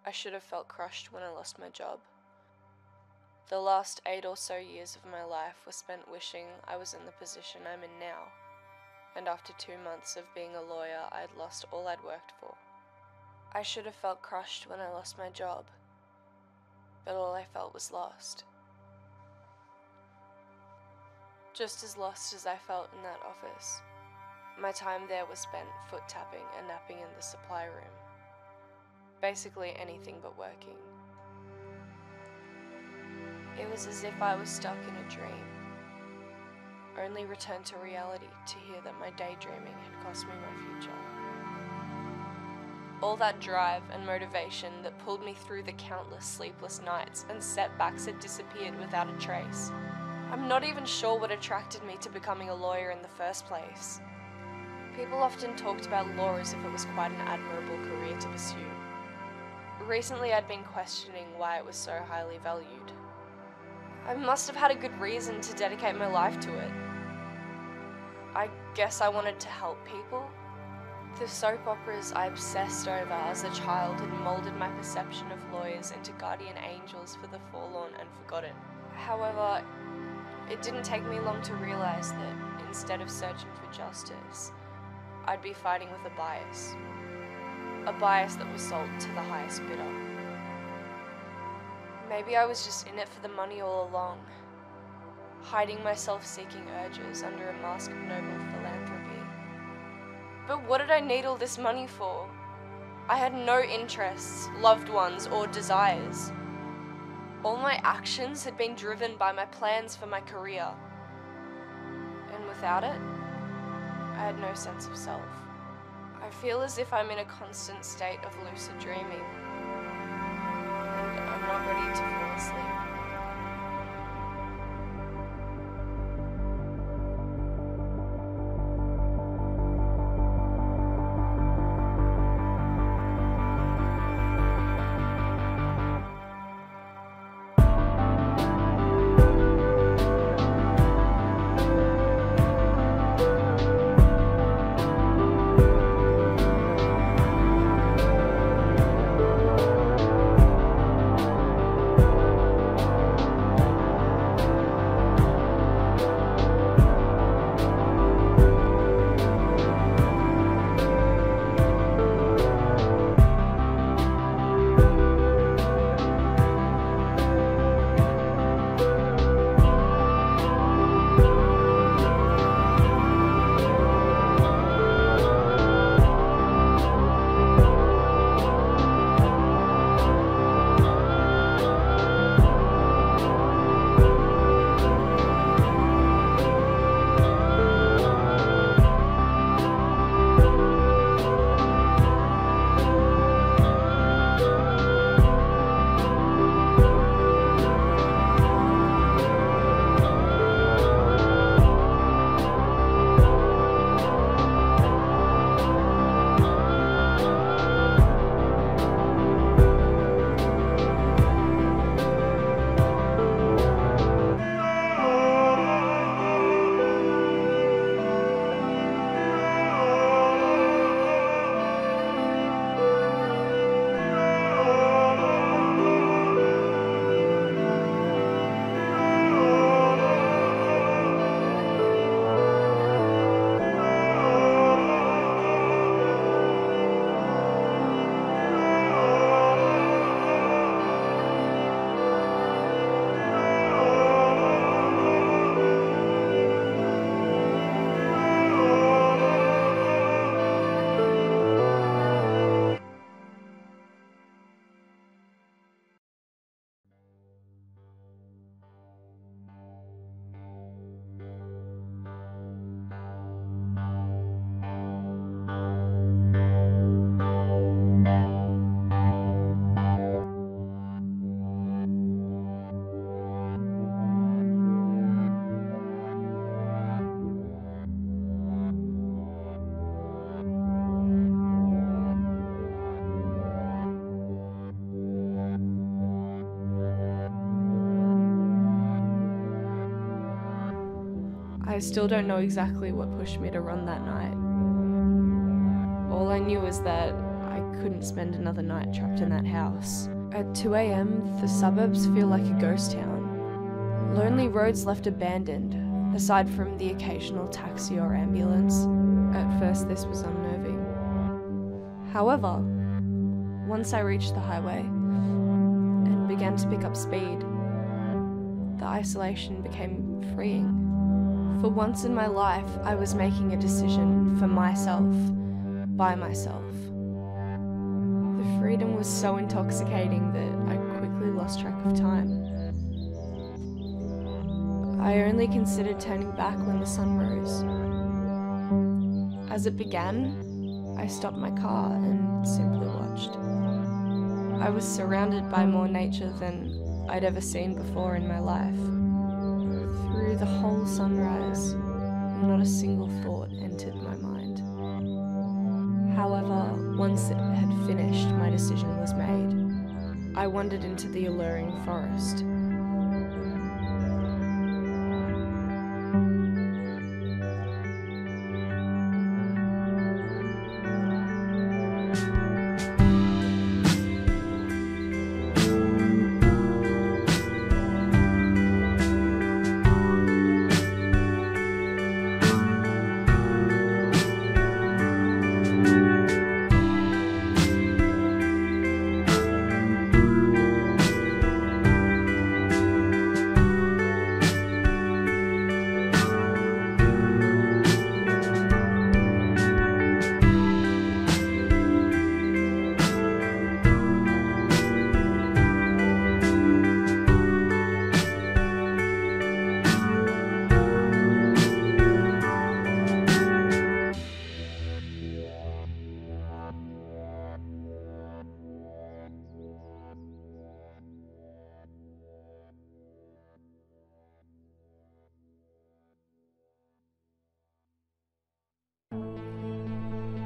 I should have felt crushed when I lost my job. The last 8 or so years of my life were spent wishing I was in the position I'm in now, and after 2 months of being a lawyer, I had lost all I'd worked for. I should have felt crushed when I lost my job, but all I felt was lost. Just as lost as I felt in that office. My time there was spent foot tapping and napping in the supply room. Basically anything but working. It was as if I was stuck in a dream, only returned to reality to hear that my daydreaming had cost me my future. All that drive and motivation that pulled me through the countless sleepless nights and setbacks had disappeared without a trace. I'm not even sure what attracted me to becoming a lawyer in the first place. People often talked about law as if it was quite an admirable career to pursue. Recently I'd been questioning why it was so highly valued. I must have had a good reason to dedicate my life to it. I guess I wanted to help people. The soap operas I obsessed over as a child had molded my perception of lawyers into guardian angels for the forlorn and forgotten. However, it didn't take me long to realize that instead of searching for justice, I'd be fighting with a bias. A bias that was sold to the highest bidder. Maybe I was just in it for the money all along, hiding my self-seeking urges under a mask of noble philanthropy. But what did I need all this money for? I had no interests, loved ones, or desires. All my actions had been driven by my plans for my career. And without it, I had no sense of self. I feel as if I'm in a constant state of lucid dreaming, and I'm not ready to fall asleep. I still don't know exactly what pushed me to run that night. All I knew was that I couldn't spend another night trapped in that house. At 2 a.m, the suburbs feel like a ghost town. Lonely roads left abandoned, aside from the occasional taxi or ambulance. At first this was unnerving. However, once I reached the highway and began to pick up speed, the isolation became freeing. For once in my life, I was making a decision for myself, by myself. The freedom was so intoxicating that I quickly lost track of time. I only considered turning back when the sun rose. As it began, I stopped my car and simply watched. I was surrounded by more nature than I'd ever seen before in my life. Through the whole sunrise, not a single thought entered my mind. However, once it had finished, my decision was made. I wandered into the alluring forest.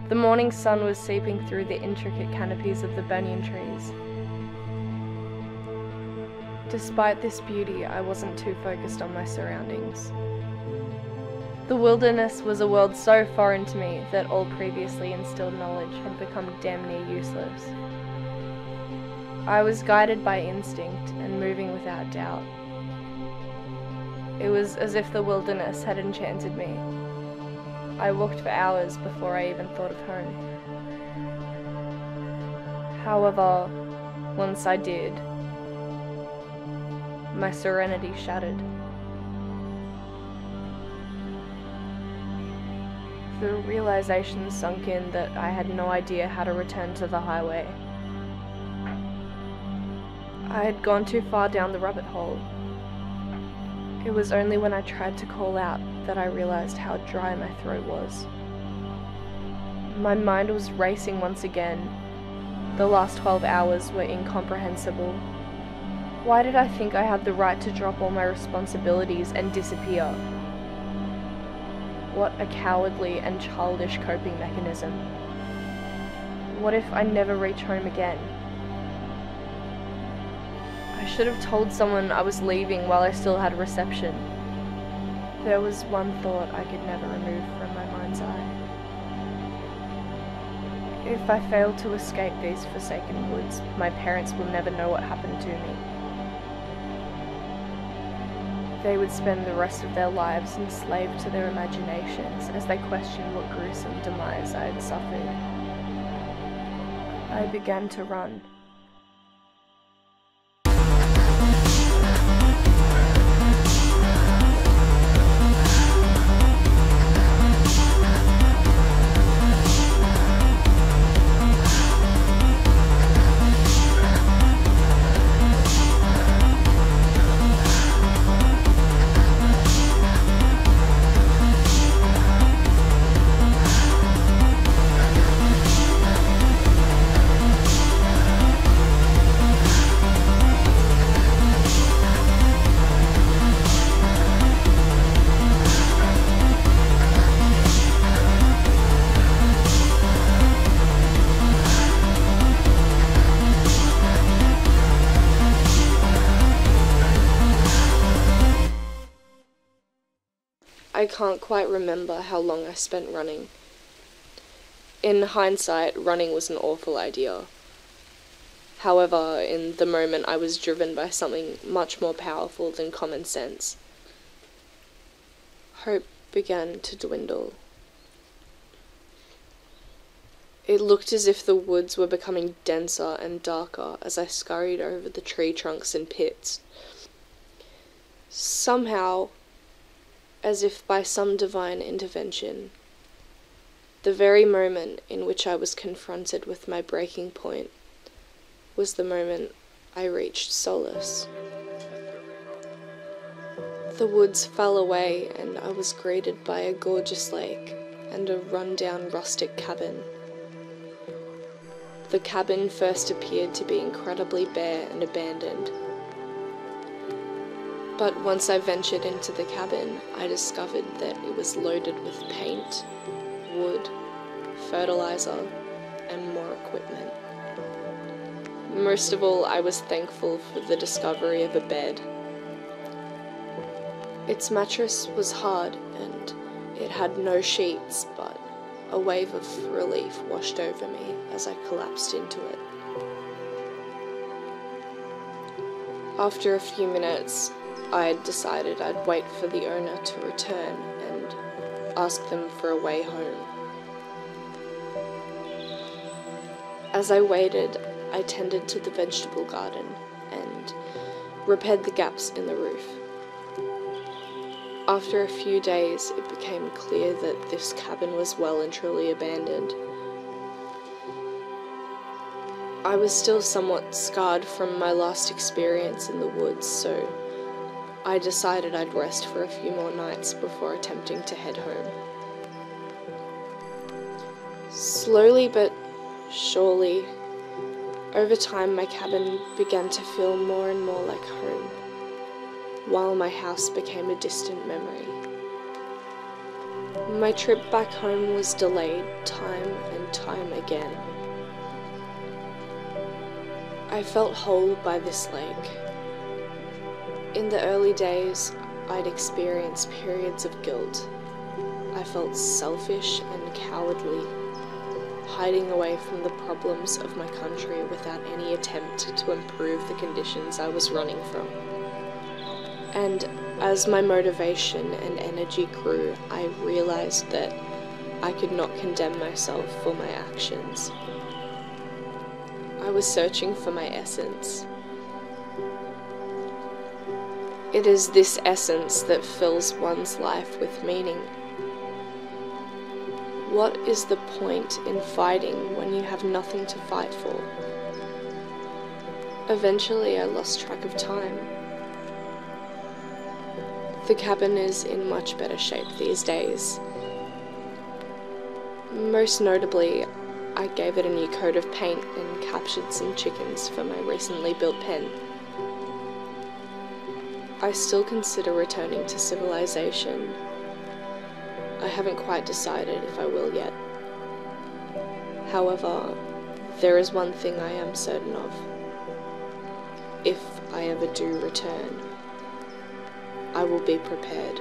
The morning sun was seeping through the intricate canopies of the banyan trees. Despite this beauty, I wasn't too focused on my surroundings. The wilderness was a world so foreign to me that all previously instilled knowledge had become damn near useless. I was guided by instinct and moving without doubt. It was as if the wilderness had enchanted me. I walked for hours before I even thought of home. However, once I did, my serenity shattered. The realization sunk in that I had no idea how to return to the highway. I had gone too far down the rabbit hole. It was only when I tried to call out that I realized how dry my throat was. My mind was racing once again. The last 12 hours were incomprehensible. Why did I think I had the right to drop all my responsibilities and disappear? What a cowardly and childish coping mechanism. What if I never reach home again? I should have told someone I was leaving while I still had reception. There was one thought I could never remove from my mind's eye. If I fail to escape these forsaken woods, my parents will never know what happened to me. They would spend the rest of their lives enslaved to their imaginations as they questioned what gruesome demise I had suffered. I began to run. I can't quite remember how long I spent running. In hindsight, running was an awful idea. However, in the moment I was driven by something much more powerful than common sense. Hope began to dwindle. It looked as if the woods were becoming denser and darker as I scurried over the tree trunks and pits. Somehow, as if by some divine intervention, the very moment in which I was confronted with my breaking point was the moment I reached solace. The woods fell away and I was greeted by a gorgeous lake and a run-down rustic cabin. The cabin first appeared to be incredibly bare and abandoned. But once I ventured into the cabin, I discovered that it was loaded with paint, wood, fertilizer, and more equipment. Most of all, I was thankful for the discovery of a bed. Its mattress was hard and it had no sheets, but a wave of relief washed over me as I collapsed into it. After a few minutes, I had decided I'd wait for the owner to return and ask them for a way home. As I waited, I tended to the vegetable garden and repaired the gaps in the roof. After a few days, it became clear that this cabin was well and truly abandoned. I was still somewhat scarred from my last experience in the woods, so I decided I'd rest for a few more nights before attempting to head home. Slowly but surely, over time my cabin began to feel more and more like home, while my house became a distant memory. My trip back home was delayed time and time again. I felt whole by this lake. In the early days, I'd experienced periods of guilt. I felt selfish and cowardly, hiding away from the problems of my country without any attempt to improve the conditions I was running from. And as my motivation and energy grew, I realized that I could not condemn myself for my actions. I was searching for my essence. It is this essence that fills one's life with meaning. What is the point in fighting when you have nothing to fight for? Eventually, I lost track of time. The cabin is in much better shape these days. Most notably, I gave it a new coat of paint and captured some chickens for my recently built pen. I still consider returning to civilization. I haven't quite decided if I will yet. However, there is one thing I am certain of. If I ever do return, I will be prepared.